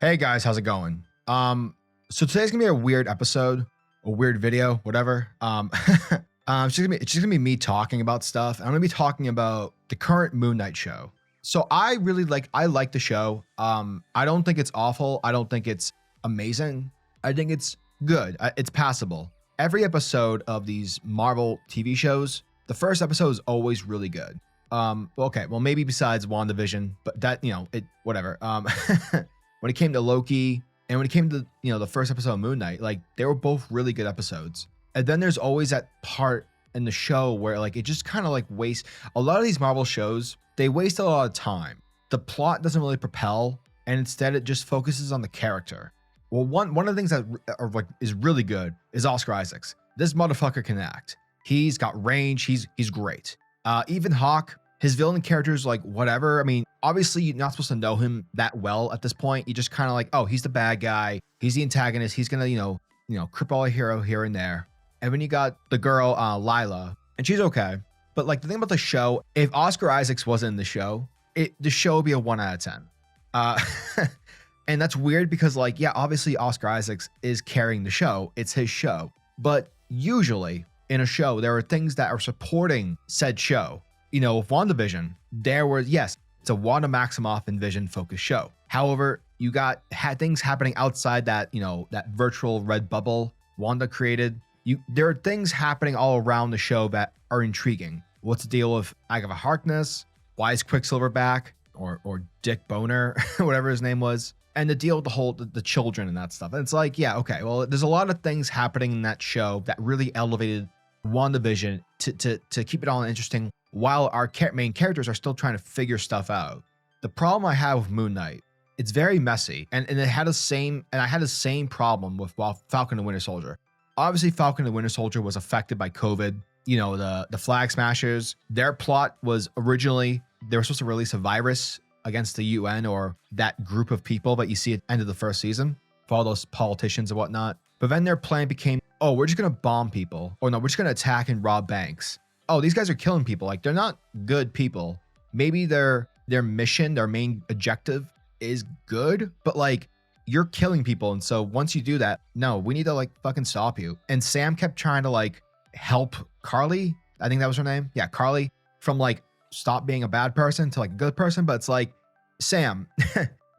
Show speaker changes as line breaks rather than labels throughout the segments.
Hey guys, how's it going? So today's gonna be a weird episode, a weird video, whatever. It's just gonna be me talking about stuff. I'm gonna be talking about the current Moon Knight show. So I like the show. I don't think it's awful. I don't think it's amazing. I think it's good. It's passable. Every episode of these Marvel TV shows, the first episode is always really good. Okay, well maybe besides WandaVision, but that, whatever. When it came to Loki and when it came to, the first episode of Moon Knight, like they were both really good episodes. And then there's always that part in the show where like it just kind of like wastes. A lot of these Marvel shows, they waste a lot of time. The plot doesn't really propel, and instead it just focuses on the character. Well, one of the things that is really good is Oscar Isaacs. This motherfucker can act. He's got range. He's great. Even Hawke, his villain character is like whatever. I mean, obviously you're not supposed to know him that well at this point. You just kind of like, oh, he's the bad guy. He's the antagonist. He's gonna, cripple a hero here and there. And when you got the girl, Lila, and she's okay. But like the thing about the show, if Oscar Isaacs wasn't in the show would be a 1 out of 10. And that's weird because like, yeah, obviously Oscar Isaacs is carrying the show. It's his show. But usually in a show, there are things that are supporting said show. With WandaVision, it's a Wanda Maximoff and Vision focused show. However, you had things happening outside that, that virtual red bubble Wanda created. There are things happening all around the show that are intriguing. What's the deal with Agatha Harkness? Why is Quicksilver back? Or Dick Boner, whatever his name was. And the deal with the children and that stuff. And it's like, yeah, okay, well, there's a lot of things happening in that show that really elevated WandaVision to keep it all interesting while our main characters are still trying to figure stuff out. The problem I have with Moon Knight, it's very messy. And I had the same problem with Falcon and Winter Soldier. Obviously, Falcon and Winter Soldier was affected by COVID. The Flag Smashers, their plot was originally, they were supposed to release a virus against the UN or that group of people that you see at the end of the first season for all those politicians and whatnot. But then their plan became, oh, we're just going to bomb people. Or no, we're just going to attack and rob banks. Oh, these guys are killing people. Like, they're not good people. Maybe their mission, their main objective is good, but like, you're killing people. And so once you do that, no, we need to like fucking stop you. And Sam kept trying to like help Carly. I think that was her name. Yeah, Carly, from like stop being a bad person to like a good person. But it's like, Sam,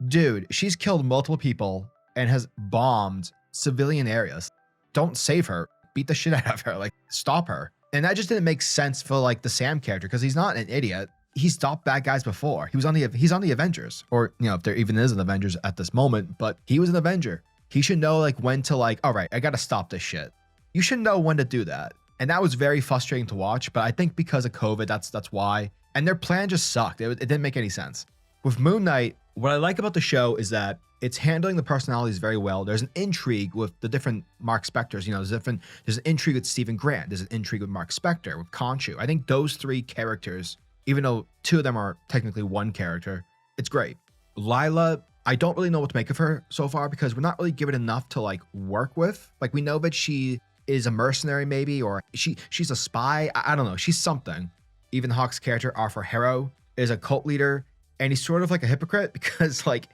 dude, she's killed multiple people and has bombed civilian areas. Don't save her. Beat the shit out of her. Like, stop her. And that just didn't make sense for like the Sam character because he's not an idiot. He stopped bad guys before. He's on the Avengers, or if there even is an Avengers at this moment, but he was an Avenger. He should know like when to like, all right, I gotta stop this shit. You should know when to do that. And that was very frustrating to watch, but I think because of COVID, that's why. And their plan just sucked. It didn't make any sense. With Moon Knight, what I like about the show is that it's handling the personalities very well. There's an intrigue with the different Marc Spectors. There's an intrigue with Stephen Grant. There's an intrigue with Marc Spector, with Khonshu. I think those three characters, even though two of them are technically one character, it's great. Lila, I don't really know what to make of her so far because we're not really given enough to like work with. Like, we know that she is a mercenary maybe, or she's a spy. I don't know. She's something. Even Hawke's character, Arthur Harrow, is a cult leader. And he's sort of like a hypocrite because like,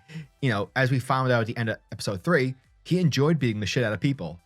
as we found out at the end of episode 3, he enjoyed beating the shit out of people.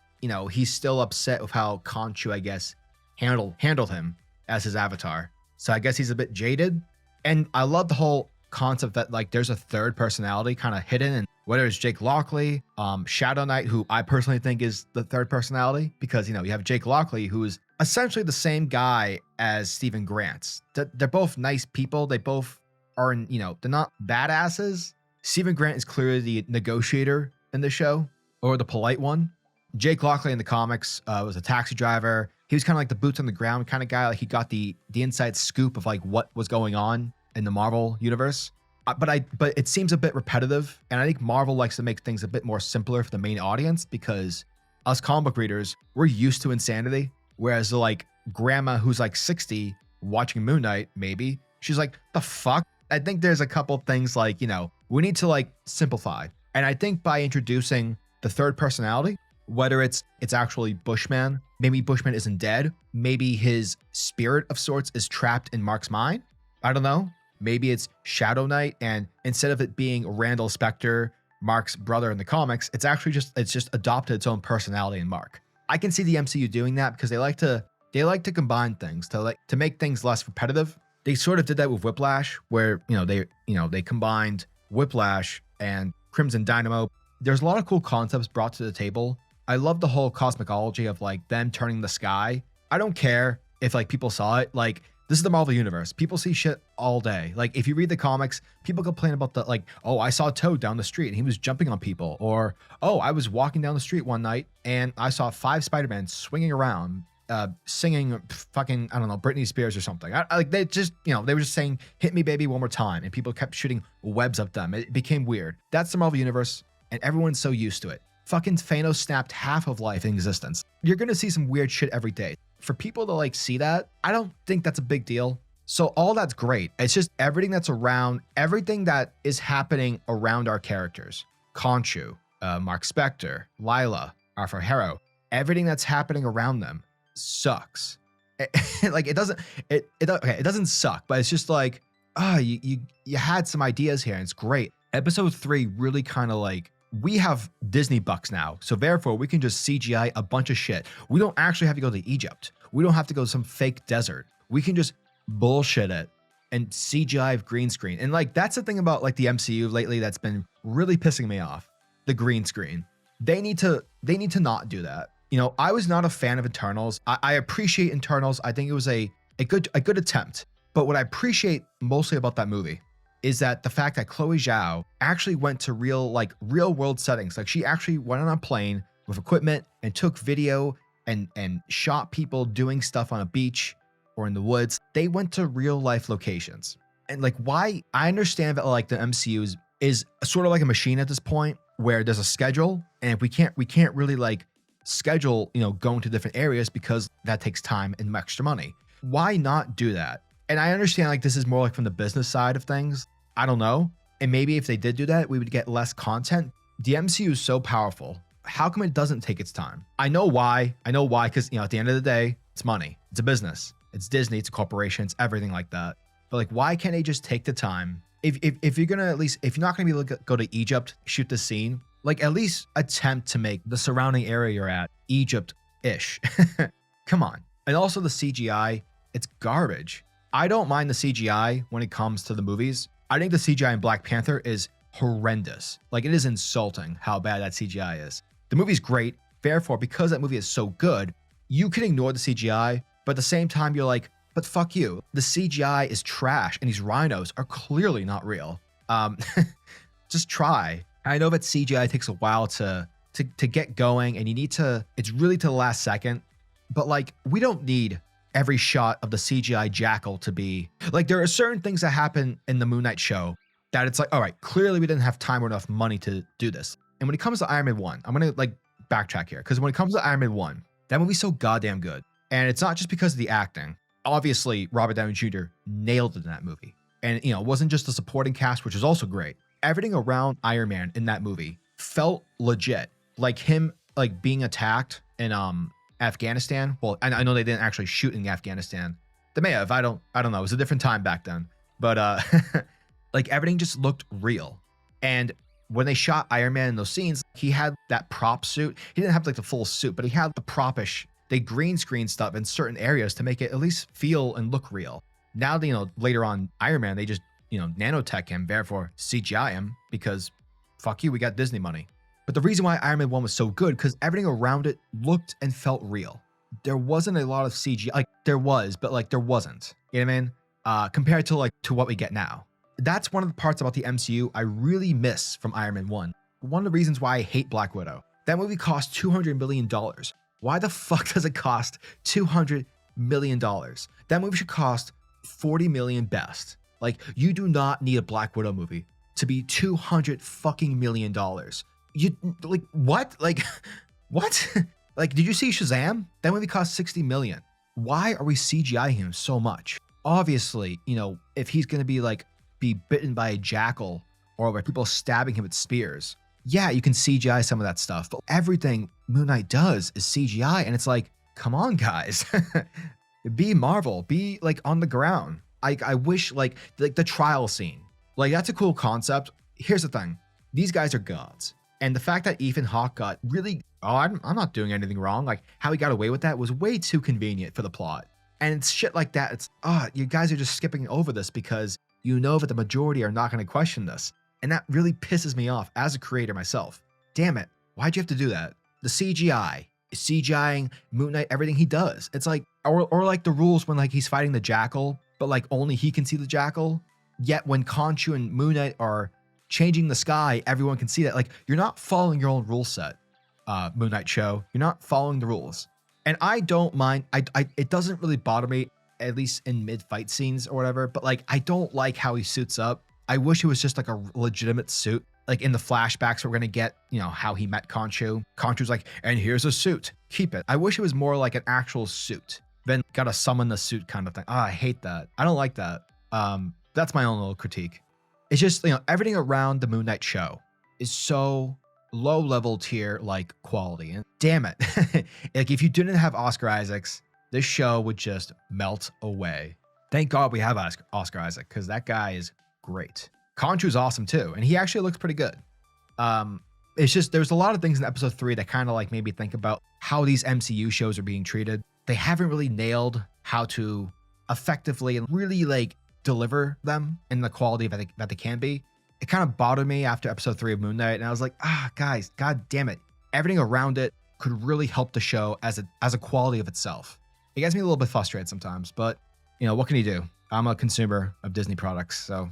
He's still upset with how Khonshu, I guess, handled him as his avatar. So I guess he's a bit jaded. And I love the whole concept that like there's a third personality kind of hidden, and whether it's Jake Lockley, Shadow Knight, who I personally think is the third personality, because you have Jake Lockley, who is essentially the same guy as Stephen Grant. They're both nice people. They both are they're not badasses. Stephen Grant is clearly the negotiator in the show, or the polite one. Jake Lockley in the comics was a taxi driver. He was kind of like the boots on the ground kind of guy. Like, he got the inside scoop of like what was going on in the Marvel universe. But it seems a bit repetitive, and I think Marvel likes to make things a bit more simpler for the main audience because us comic book readers, we're used to insanity. Whereas like grandma who's like 60 watching Moon Knight, maybe she's like, the fuck? I think there's a couple things like, we need to like simplify. And I think by introducing the third personality, whether it's actually Bushman, maybe Bushman isn't dead, maybe his spirit of sorts is trapped in Mark's mind. I don't know. Maybe it's Shadow Knight, and instead of it being Randall Spector Mark's brother in the comics. It's actually just adopted its own personality in Mark. I can see the MCU doing that because they like to combine things to make things less repetitive. They sort of did that with Whiplash, where they combined Whiplash and Crimson Dynamo. There's a lot of cool concepts brought to the table. I love the whole cosmology of like them turning the sky. I don't care if like people saw it. Like, this is the Marvel Universe. People see shit all day. Like, if you read the comics, people complain about the like, oh, I saw Toad down the street and he was jumping on people. Or, oh, I was walking down the street one night and I saw 5 Spider-Men swinging around, singing fucking, I don't know, Britney Spears or something. They were just saying, hit me baby one more time. And people kept shooting webs at them. It became weird. That's the Marvel Universe and everyone's so used to it. Fucking Thanos snapped half of life in existence. You're going to see some weird shit every day. For people to like see that, I don't think that's a big deal. So all that's great. It's just everything that's around, everything that is happening around our characters. Khonshu, Marc Spector, Lila, Arthur Harrow, everything that's happening around them sucks. It doesn't suck, but it's just like, you had some ideas here and it's great. Episode 3 really kind of like, we have Disney bucks now, so therefore we can just CGI a bunch of shit. We don't actually have to go to Egypt. We don't have to go to some fake desert. We can just bullshit it and CGI green screen. And like, that's the thing about like the MCU lately that's been really pissing me off. The green screen. They need to not do that. You know, I was not a fan of Eternals. I appreciate Eternals. I think it was a good attempt. But what I appreciate mostly about that movie is that the fact that Chloe Zhao actually went to real world settings. Like, she actually went on a plane with equipment and took video and shot people doing stuff on a beach or in the woods. They went to real life locations. And like, why? I understand that like the MCU is sort of like a machine at this point where there's a schedule, and if we can't really like schedule, going to different areas because that takes time and extra money. Why not do that? And I understand like this is more like from the business side of things. I don't know. And maybe if they did do that, we would get less content. The MCU is so powerful. How come it doesn't take its time? I know why. Because, at the end of the day, it's money. It's a business. It's Disney. It's a corporation. It's everything like that. But like, why can't they just take the time? If you're going to if you're not going to be able to go to Egypt, shoot the scene, like at least attempt to make the surrounding area you're at Egypt-ish. Come on. And also the CGI, it's garbage. I don't mind the CGI when it comes to the movies. I think the CGI in Black Panther is horrendous. Like, it is insulting how bad that CGI is. The movie's great. Therefore, because that movie is so good, you can ignore the CGI, but at the same time, you're like, but fuck you. The CGI is trash, and these rhinos are clearly not real. Just try. I know that CGI takes a while to get going, and it's really to the last second, but like, we don't need every shot of the CGI jackal to be like, there are certain things that happen in the Moon Knight show that it's like, all right, clearly we didn't have time or enough money to do this. And when it comes to Iron Man 1, I'm going to like backtrack here, because when it comes to Iron Man 1, that movie's so goddamn good. And it's not just because of the acting. Obviously, Robert Downey Jr. nailed it in that movie. And, it wasn't just the supporting cast, which is also great. Everything around Iron Man in that movie felt legit. Like him, like being attacked in Afghanistan. Well, I know they didn't actually shoot in Afghanistan. They may have. I don't know. It was a different time back then. But like, everything just looked real. And when they shot Iron Man in those scenes, he had that prop suit. He didn't have like the full suit, but he had the propish. They green screen stuff in certain areas to make it at least feel and look real. Now, later on Iron Man, they just, nanotech him, therefore CGI him, because fuck you, we got Disney money. But the reason why Iron Man 1 was so good, because everything around it looked and felt real. There wasn't a lot of CGI. Like, there was, but like, there wasn't. You know what I mean? Compared to what we get now. That's one of the parts about the MCU I really miss from Iron Man 1. One of the reasons why I hate Black Widow. That movie cost $200 million. Why the fuck does it cost $200 million? That movie should cost $40 million best. Like, you do not need a Black Widow movie to be $200 fucking million. You like what? Like, what? Like, did you see Shazam? That movie cost $60 million. Why are we CGIing him so much? Obviously, if he's gonna be bitten by a jackal or by people stabbing him with spears, yeah, you can CGI some of that stuff. But everything Moon Knight does is CGI, and it's like, come on, guys, be Marvel, be like on the ground. I wish like the trial scene, like that's a cool concept. Here's the thing. these guys are gods. And the fact that Ethan Hawke got really, oh, I'm not doing anything wrong. Like how he got away with that was way too convenient for the plot. And it's shit like that. It's, you guys are just skipping over this because you know that the majority are not going to question this. And that really pisses me off as a creator myself. Damn it. Why'd you have to do that? The CGIing Moon Knight, everything he does. It's like, or like the rules when like he's fighting the Jackal, but like only he can see the Jackal. Yet when Khonshu and Moon Knight are changing the sky, everyone can see that. Like, you're not following your own rule set, Moon Knight show. You're not following the rules. And I don't mind. It doesn't really bother me, at least in mid-fight scenes or whatever. But like, I don't like how he suits up. I wish it was just like a legitimate suit. Like in the flashbacks, we're going to get, how he met Khonshu. Khonshu's like, and here's a suit. Keep it. I wish it was more like an actual suit than gotta summon the suit kind of thing. I hate that. I don't like that. That's my own little critique. It's just, everything around the Moon Knight show is so low level tier like quality. And damn it. Like if you didn't have Oscar Isaacs, this show would just melt away. Thank God we have Oscar Isaac, because that guy is great. Khonshu's awesome too, and he actually looks pretty good. It's just there's a lot of things in episode 3 that kind of like made me think about how these MCU shows are being treated. They haven't really nailed how to effectively and really like deliver them in the quality that they can be. It kind of bothered me after episode 3 of Moon Knight, and I was like, guys, god damn it. Everything around it could really help the show as a quality of itself. It gets me a little bit frustrated sometimes, but what can you do? I'm a consumer of Disney products, so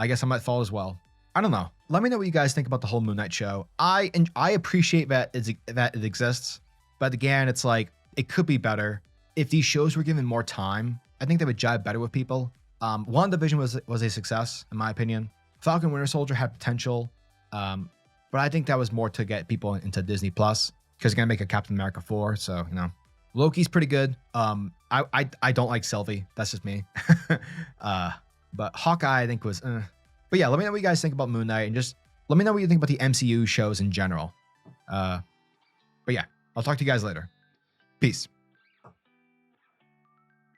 I guess I might fall as well. I don't know. Let me know what you guys think about the whole Moon Knight show. I appreciate that it exists, but again, it's like it could be better. If these shows were given more time, I think they would jive better with people. WandaVision was a success, in my opinion. Falcon Winter Soldier had potential, but I think that was more to get people into Disney Plus, because it's gonna make a Captain America 4. So Loki's pretty good. I don't like Sylvie. That's just me. But Hawkeye I think was. But yeah, let me know what you guys think about Moon Knight, and just let me know what you think about the MCU shows in general. But yeah, I'll talk to you guys later. Peace.